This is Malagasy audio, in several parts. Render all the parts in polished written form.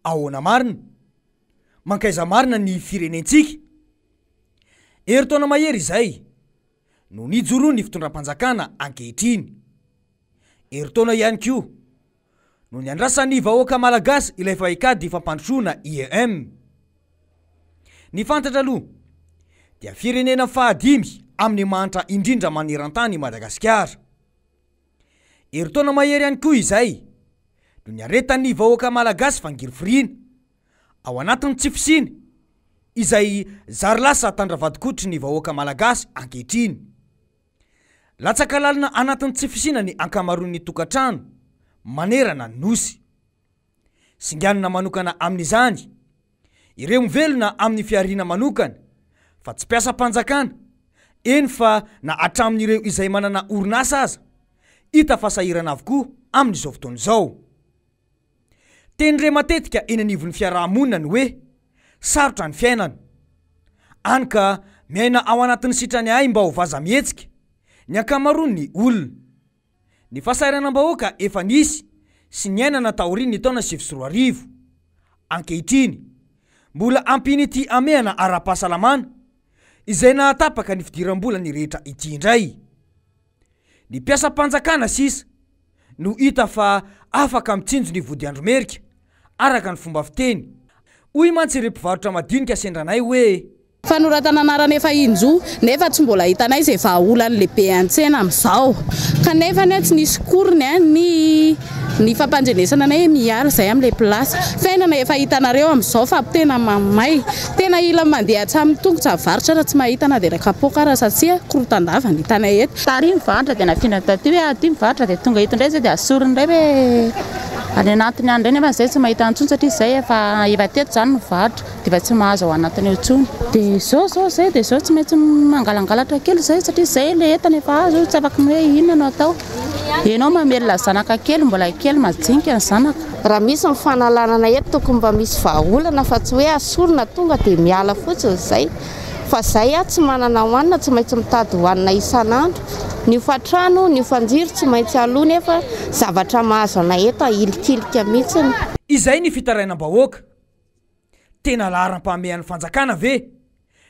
ahoana marina mankaiza marina ny firenentsika. Eritaona mahery izay no nijoro ny fitondram-panjakana ankehitriny. Eritaona ihany koa no ny andrasan'ny vahoaka malagasy ilay fahikady fampandrosoana IEM. Ny fantatra aloha dia firenena fahadimy amin'ny mantra indrindra maneran-tany Madagasikara. Eritaona mahery ihany koa izay no ny aretan'ny vahoaka malagasy fangirifirina ao anatin'ny tsifisiny izay zary lasa tandravadikotry ny vahoaka malagasy ankehitriny. Latsaka lalina anatin'ny tsifisina ny ankamaroan'ny tokantrano manerana ny nosy. Singanina manokana amin'izany ireo mivelona amin'ny fiarina manokana fa tsy piasa mpanjakana, eny fa na atramin'ireo izay manana orinasa aza hita fasahirana avokoa amin'izao fotoana izao. Tenire matetika eny anivon'ny fiarahamonina ny hoe sarotra ny fiainana, any ka miaina ao anatin'ny sitrany ay mba ho vaza mihetsika ny ankamaroan'ny olona. Ny fahasahiranam-bahoaka efa nisy sy ny ainana taorian'ny taona 2024. Ankehitriny mbola ampin'ity amehana ara-pahasalamana izay nahatapaka ny fidiram-bola ny rehetra ity indray. Ny piasa mpanjakana sisa no hita fa afaka mitsinjo ny vody andromerika araka ny fomba fiteny. Hoy mantsy ireo mpivarotra madinika sendranay hoe fanoratana anarana efa injo nefa tsy mbola hitanay izay vahaolany lehibe an-tsena amin'izao, kanefa ny tsy nisy koriny ny fampanjenesana anay miala izay amin'ilay plasy. Fainana efa hitanareo amin'izao fa tena mamay, tena ila mandeha hatramin'ny tongotra varotra raha tsy mahita na dia rakapokara satria korotandava ny hitanay eto. Tary mivarotra dia nafiana taty hoe aty mivarotra dia tonga eto indray izay dia asorony indray hoe any anatiny any indray nefa izay tsy mahita antsony satria izay efa teto izany mivarotra dia efa tsy mahazo ao anatiny eo intsony. Dia izao izay dia izao tsy maintsy mangalangalatra kely izay satria izay ilay entana efa azo tsy afaka hoe inona no atao. Ianao mamelona zanaka kely mbola kely majinika ny zanaka. Raha misy ny fanalanana eto tokony mba misy vahaolana fa tsy hoe asorina tonga dia miala fotsiny izay. Fa izay tsy manana hoanina tsy maintsy mitady hoanina isan'andro. Ny fatrano, ny fanjiro tsy maintsy aloha nefa zavatra mahazo anay eto ilikilika mihitsiny. Izay ny fitarainam-bahoaka. Tena laharam-pamehan'ny fanjakana ve?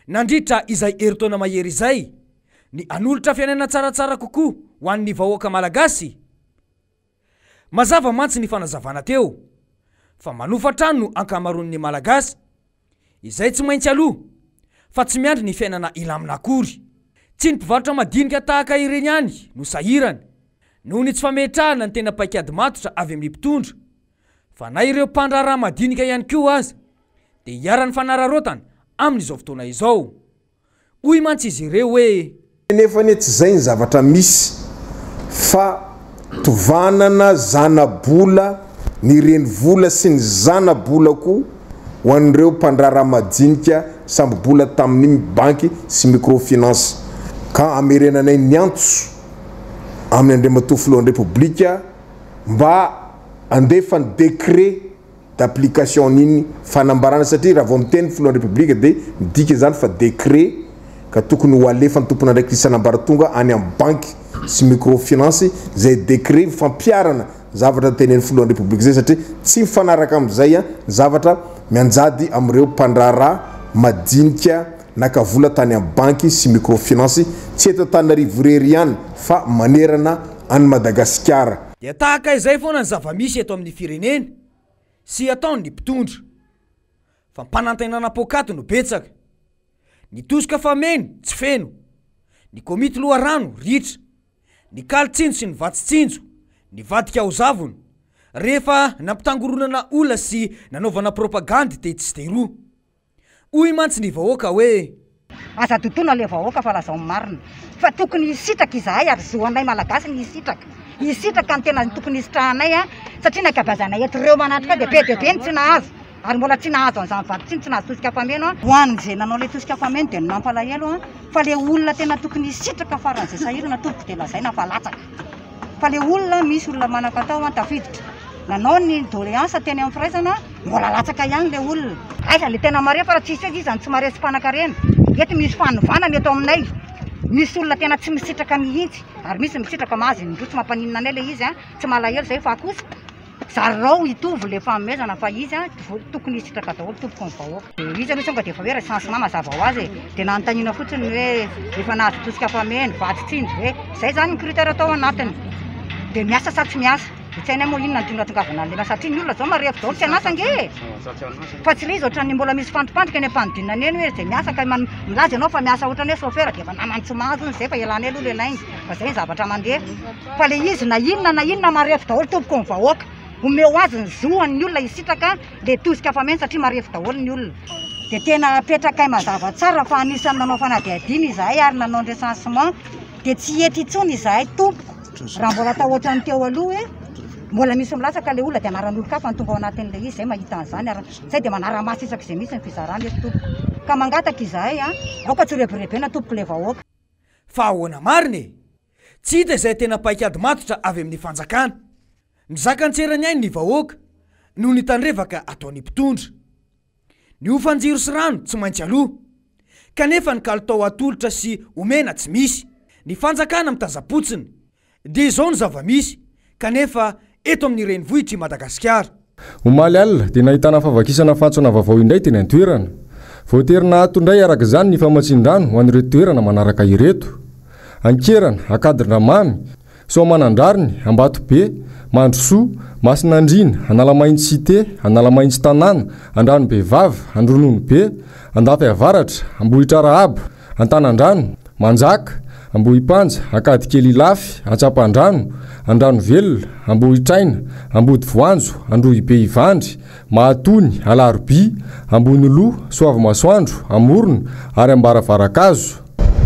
Nandritra izay eritaona mahery izay ny anolotra fiainana tsaratsara kokoa ho an'ny vahoaka malagasy. Mazava mantsy ny fanazavana teo fa manofatrano no ankamaroan'ny malagasy izay tsy maintsy aloha fa tsy miandry ny fiainana ilamina akory. Tsy ny mpivarotra madinika tahaka ireny ihany no sahirana noho ny tsy fametrahana ny tena paikady matotra avy amin'ny mpitondra, fa na ireo mpandraraha madinika ihany koa aza dia hiara-ny fanararotana amin'izao fotoana izao. Hoy mantsy izy ireo hoe nefa ny tsy izay ny zavatra misy fa tovanana zana-bola ny renivola sy ny zana-bola koa ho an'ireo mpandraraha madinika samby bola tamin'ny banky sy microfinance. Ka amerenanay ny antso amin'ny andriamatoa filohan'ny repoblika mba andefa ny décret d'application niny fanambarana satria raha vao miteny filohan'ny repoblika dia midika izany fa décret ka tokony ho alefa ny tompon'andraikitra isan'ambaratonga any amin'ny banky sy microfinance izay décret fampiarana zavatra tenen'ny filohan'ny repoblika zay satria tsy mifanaraka amin'izay zavatra mianjady amin'ireo mpandraraha madinika nakavola tany amin'ny banky sy microfinance tsy eto Antananarivo irery ihany fa manerana any Madagasikara. Dia tahaka izay foana ny zava-misy eto amin'ny firenena sy ataon'ny mpitondra fa mpanantenana pokaty no betsaka, ny tosoka fameny tsy feno, ny komity loharano ritra, ny kalitsinjo sy ny vatsi-tsinjo, ny vadika ao zavony rehefa nampitangoronana olona sy nanaovana propagandy te tsy te roa. Hoy mantsy ny vahoaka hoe aza totoana le vahoaka fa lazao marina fa tokony hisitraka izahay ary zoanay malagasy ny hisitraka ny tena tokony hisitrahanay satria nakabazanay eto ireo manatrika dia be ny tsy nahazo ary mbola tsy nahazo an'izany vaditsiny tsy nahazo tosika fameno hoaniny izay nanao le tosika fameno dia nampalahelo fa le olona tena tokony hisitraka faran'izay sahirana tompoko dia lazaina fa latsaka fa le olona misy olona manakatao tafiditra nanao ny doléance teny amin'ny firaisana mbola latsaka ihany le olona aiza le tena mare fa raha tsisy ezy izany tsy mare sy mpanan-karena eto misy fanovana eto aminay misy olona tena tsy misitraka mihitsy ary misy misitraka mahazy indro tsy mampaninina anay le izy tsy malahelo zay fa kosa zarao itovy le fanomezana fa izy tokony isitraka daholo tompoko ny vahoaka de izy aloha tonga de efa hoe recensement mazava ho azy de nanontaniana fotsiny hoe efa nahazo tosika fameny vatitsinjo hoe zay zany ny critère atao anatiny de miasa sa tsy miasa tsy hainay moa inona tongatongavana lela satria ny olona zao marefo daholo tsy anasa nge fa tsy le izy ohatrany mbola misy fantopandrika ny ampanodinana eny hoe zay miasa ka milaza ianao fa miasa ohatrany hoe chauffeur de efa namany tsy mahazo ny zay fa ialany aloha le lainy fa zay ny zavatra mandeha fa le izy na inona marefo daholo tompoko ny vahoaka omeo azy ny zoany ny olona isitraka le tosika fameny satria marefo daholo ny olona de tena apetraka mazava tsara fa anisany nanao fanadihadina izahay ary nanao ny recensement de tsy ety itsony izahay tompoko raha mbola atao ohatrany teo aloha hoe mbola misy milatsaka le olona de anaran'olo kafa ny tonga ao anatin'le izy zay mahita an'izany ary zay de manara-maso isaky izay misy ny fizarany eto tompoko ka mangataka izahay aoka tsy reberebena tompoko le vahoaka fa ahoana mariny tsy hita izay tena paikady matotra avy amin'ny fanjakana mizaka antserany ainy ny vahoaka noho ny tandrevaka ataony mpitondra ny ofanjiro sy rano tsy maintsy aloha kanefa ny kalitao atolotra sy omena tsy misy ny fanjakana mitazapotsiny de izao ny zava-misy kanefa eto amin'ny renivohitry Madagasikara omaly alina dia nahitana favakisana fantsona vaovao indray teny an-toerana voaterina atondray araka izany ny famatsin-drano ho an'ireo toerana manaraka ireto ankerana akadindramamy soamanandrariny ambatobe mandrosoa masinandrina analamaintsy cité analamaintsy tanàna andranobe vava andrononobe andafy avaratra ambohitra rahaba antanandrano manjaka ambohipanja akadikely lafy antsapandrano andrano velona ambohitraina ambody voanjo androhibe ivandry mahatony alaroby ambony loha soavy masoandro amorona ary ambaravarakazo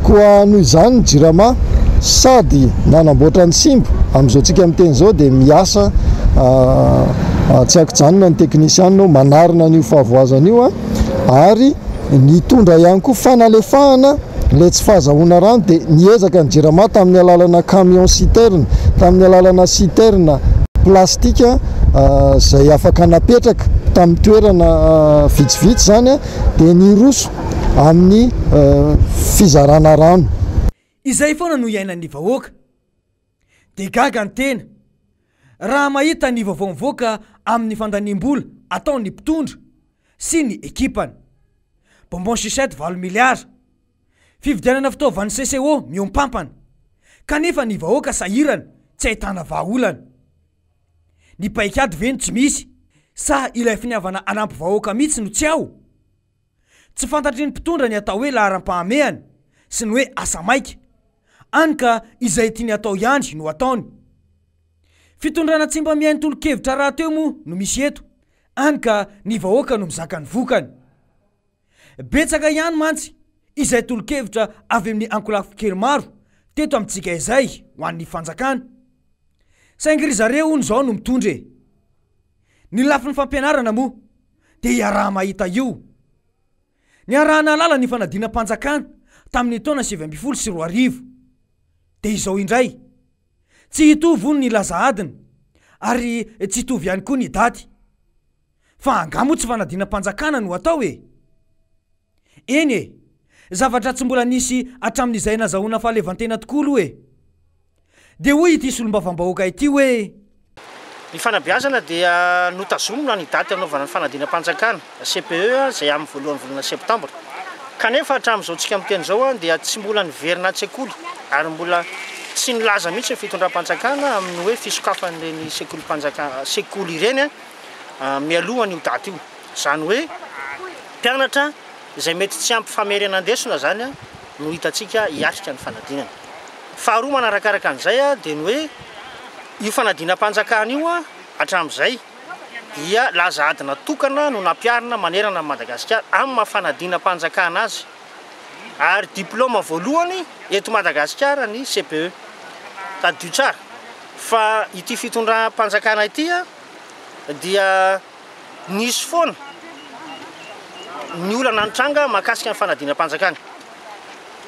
koa noho izany jirama sady nanamboatra ny simbo amin'izao tsika miteny zao dia miasa tsy haiko janona ny teknisianno manarina n'io fahavoazana io ary nitondra ihany koa fanalefahana le tsy fahazahoana rano dia niezaka ny jirama tamin'ny alalana camion citerne tamin'ny alalana citerne plastika zay afaka napetraka tamin'ny toerana vitsivitsy zany dia niroso amin'ny fizarana rano izay foana no iainan'ny vahoaka de gaga ny tena raha mahita ny vaovao mivoaka amin'ny fandaniam-bola ataony mpitondra sy ny ekipany bonbon chichette 20 miliara fividianana fitaovan'ny CCO miompampana kanefa ny vahoaka sahirana tsy ahitana vahaolana ny paikady veny tsy misy sa ilay finiavana anampy vahoaka mihitsy no tsy ao tsy fantatry ny mpitondra ny atao hoe laharam-pahamehany sy ny hoe asa maika any ka izay tiany atao ihany no ataony fitondrana tsy mba mihainy tolo-kevitra raha teo moa no misy eto any ka ny vahoaka no mizaka ny vokany betsaka ihany mantsy izay tolo-kevitra avy amin'ny ankolafo kely maro teto amintsika izay ho an'ny fanjakana saingy ry zareo ny zao no mitondre ny lafi ny fampianarana moa dia iaraha mahita io ny arahana lala ny fanadina-panjakana tamin'ny taona 2024 dia izao indray tsy hitovy hono ny laza adina ary tsy hitovy ihany koa ny daty fa angamo tsy fanadina-panjakana no atao eny zavatra tsy mbola nisy atramin'izay nazahoana fahalevantena tokoa aloha dia hoy ity solombavam-bahoaka ity hoe ny fanabeazana dia notazomina ny daty anaovana ny fanadina-panjakana CPE zay amin'ny voalohan'ny volana septambra kanefa hatramin'izao tsika miteny zao dia tsy mbola niverina an-tsekoly ary mbola tsy nilaza mihitsy ny fitondram-panjakana amin'ny hoe fisokafan'ireny sekoly ireny mialohany io daty io zany hoe mpianatra izay mety tsy ampy famerenandesona zany no hitantsika hiatrika ny fanadinana faharoa manarakaraka an'izay dia ny hoe io fanadina-panjakana io hatramin'izay dia laza adina tokana no nampiarina manerana Madagasikara amin'ny mahafanadina-panjakana azy ary diplôma voalohany eto Madagasikara ny CPE tadio tsara fa ity fitondram-panjakana ity dia nisy foana ny olana nitranga mahakasika ny fanadina-panjakana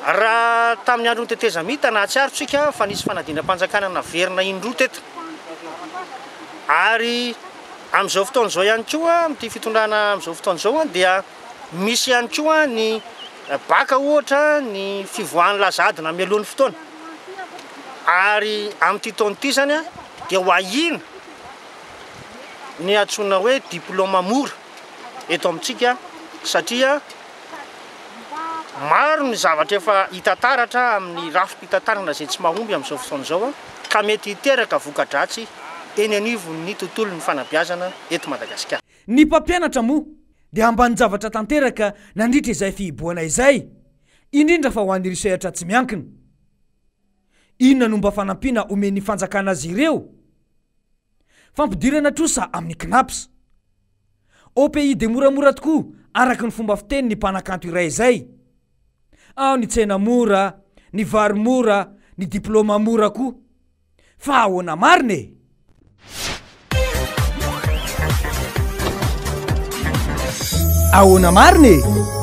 raha tamin'ny andro ny tetezamita na tsiarotsika fa nisy fanadina-panjakana naverina indroa teto ary amin'izao fotoan'izao ihany koa amin'ity fitondrana amin'izao fotoan'izao dia misy ihany koa ny baka ohatra ny fivoahan'ny lazadina mialohan'ny fotoana ary amin'ity taona ity zany dia ho ahina ny atsona hoe diplôma mora eto amintsika satria maro ny zavatra efa hitataratra amin'ny rafim-pitantarana zay tsy mahomby amin'izao fotoana izao ka mety hiteraka voka-dratsy eny anivon'ny tontolo ny fanabeazana eto Madagasikara. Ny mpampianatra moa dia ambany zavatra tanteraka nandritra izay fihiboana izay, indrindra fa ho an'ny risehatra tsy miankina. Inona no mba fanampiana omen'ny fanjakana azy ireo? Fampidirana trosa amin'ny knaps. Au pays de moramora tokoa araka ny fomba fiteny ny mpanakanto iray izay. Ao ny tsena mora, ny vary mora, ny diplôma mora koa. Fa ahoana marina e? Ahoana marina e?